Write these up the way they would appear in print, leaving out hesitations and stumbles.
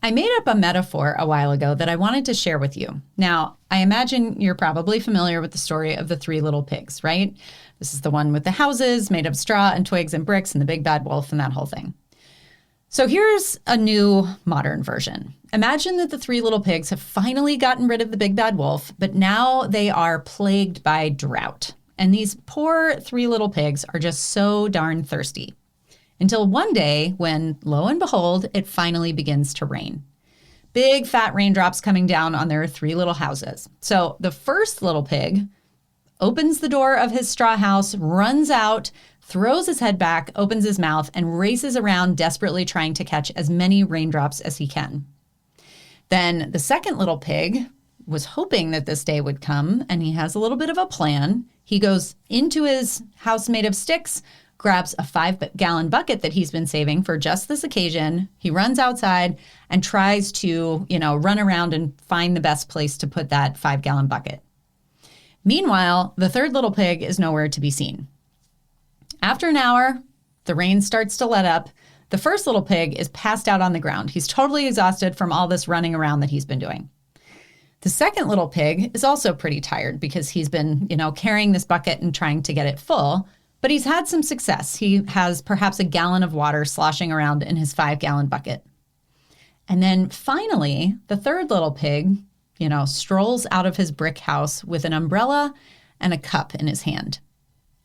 I made up a metaphor a while ago that I wanted to share with you. Now, I imagine you're probably familiar with the story of the three little pigs, right? This is the one with the houses made of straw and twigs and bricks and the big bad wolf and that whole thing. So here's a new modern version. Imagine that the three little pigs have finally gotten rid of the big bad wolf, but now they are plagued by drought. And these poor three little pigs are just so darn thirsty. Until one day when, lo and behold, it finally begins to rain. Big fat raindrops coming down on their three little houses. So the first little pig opens the door of his straw house, runs out, throws his head back, opens his mouth, and races around desperately trying to catch as many raindrops as he can. Then the second little pig was hoping that this day would come, and he has a little bit of a plan. He goes into his house made of sticks, grabs a 5-gallon bucket that he's been saving for just this occasion. He runs outside and tries to, run around and find the best place to put that 5-gallon bucket. Meanwhile, the third little pig is nowhere to be seen. After an hour, the rain starts to let up. The first little pig is passed out on the ground. He's totally exhausted from all this running around that he's been doing. The second little pig is also pretty tired because he's been, carrying this bucket and trying to get it full. But he's had some success. He has perhaps a gallon of water sloshing around in his 5-gallon bucket. And then finally, the third little pig, strolls out of his brick house with an umbrella and a cup in his hand.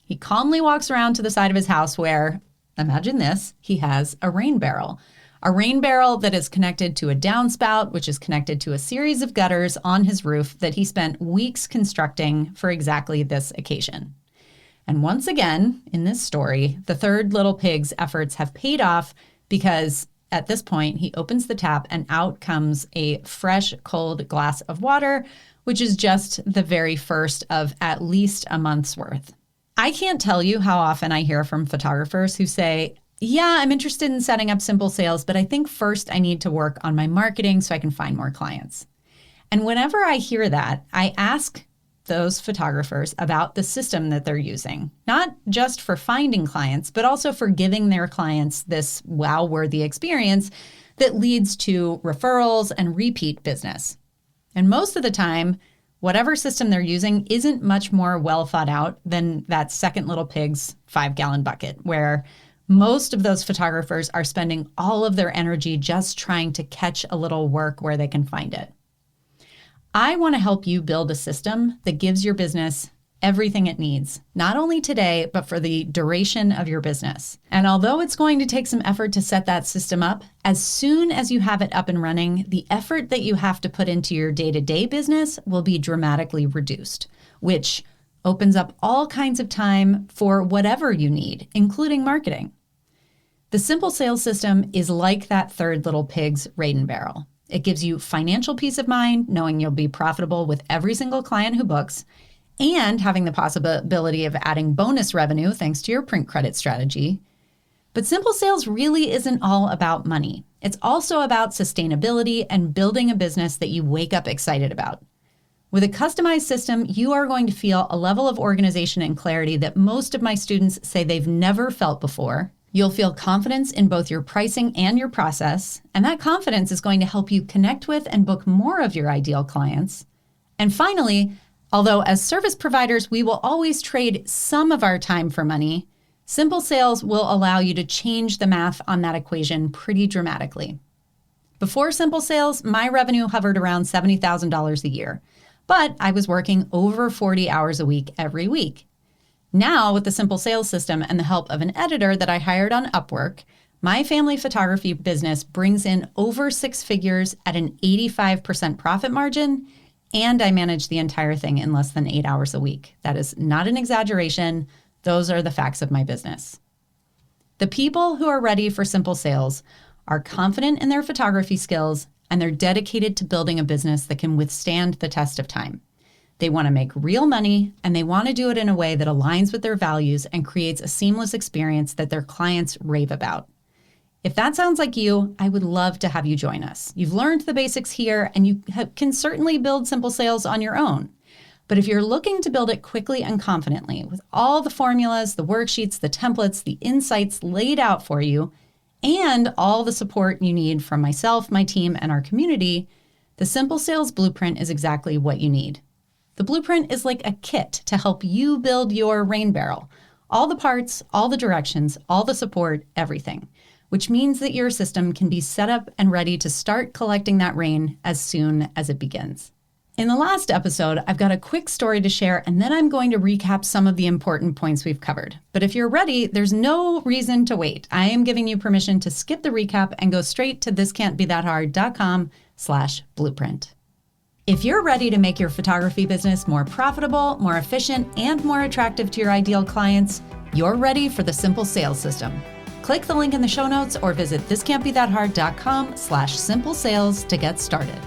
He calmly walks around to the side of his house where, imagine this, he has a rain barrel. A rain barrel that is connected to a downspout, which is connected to a series of gutters on his roof that he spent weeks constructing for exactly this occasion. And once again, in this story, the third little pig's efforts have paid off because at this point, he opens the tap and out comes a fresh, cold glass of water, which is just the very first of at least a month's worth. I can't tell you how often I hear from photographers who say, yeah, I'm interested in setting up simple sales, but I think first I need to work on my marketing so I can find more clients. And whenever I hear that, I ask those photographers about the system that they're using, not just for finding clients, but also for giving their clients this wow-worthy experience that leads to referrals and repeat business. And most of the time, whatever system they're using isn't much more well thought out than that second little pig's 5-gallon bucket, where most of those photographers are spending all of their energy just trying to catch a little work where they can find it. I want to help you build a system that gives your business everything it needs, not only today, but for the duration of your business. And although it's going to take some effort to set that system up, as soon as you have it up and running, the effort that you have to put into your day-to-day business will be dramatically reduced, which opens up all kinds of time for whatever you need, including marketing. The simple sales system is like that third little pig's rain barrel. It gives you financial peace of mind, knowing you'll be profitable with every single client who books, and having the possibility of adding bonus revenue thanks to your print credit strategy. But simple sales really isn't all about money. It's also about sustainability and building a business that you wake up excited about. With a customized system, you are going to feel a level of organization and clarity that most of my students say they've never felt before. You'll feel confidence in both your pricing and your process, and that confidence is going to help you connect with and book more of your ideal clients. And finally, although as service providers, we will always trade some of our time for money, simple sales will allow you to change the math on that equation pretty dramatically. Before simple sales, my revenue hovered around $70,000 a year, but I was working over 40 hours a week every week. Now, with the simple sales system and the help of an editor that I hired on Upwork, my family photography business brings in over 6 figures at an 85% profit margin, and I manage the entire thing in less than 8 hours a week. That is not an exaggeration. Those are the facts of my business. The people who are ready for simple sales are confident in their photography skills, and they're dedicated to building a business that can withstand the test of time. They want to make real money, and they want to do it in a way that aligns with their values and creates a seamless experience that their clients rave about. If that sounds like you, I would love to have you join us. You've learned the basics here, and you can certainly build simple sales on your own. But if you're looking to build it quickly and confidently, with all the formulas, the worksheets, the templates, the insights laid out for you, and all the support you need from myself, my team, and our community, the Simple Sales Blueprint is exactly what you need. The blueprint is like a kit to help you build your rain barrel. All the parts, all the directions, all the support, everything, which means that your system can be set up and ready to start collecting that rain as soon as it begins. In the last episode, I've got a quick story to share, and then I'm going to recap some of the important points we've covered. But if you're ready, there's no reason to wait. I am giving you permission to skip the recap and go straight to thiscan'tbethathard.com/blueprint. If you're ready to make your photography business more profitable, more efficient, and more attractive to your ideal clients, you're ready for the Simple Sales System. Click the link in the show notes or visit thiscan'tbethathard.com/simplesales to get started.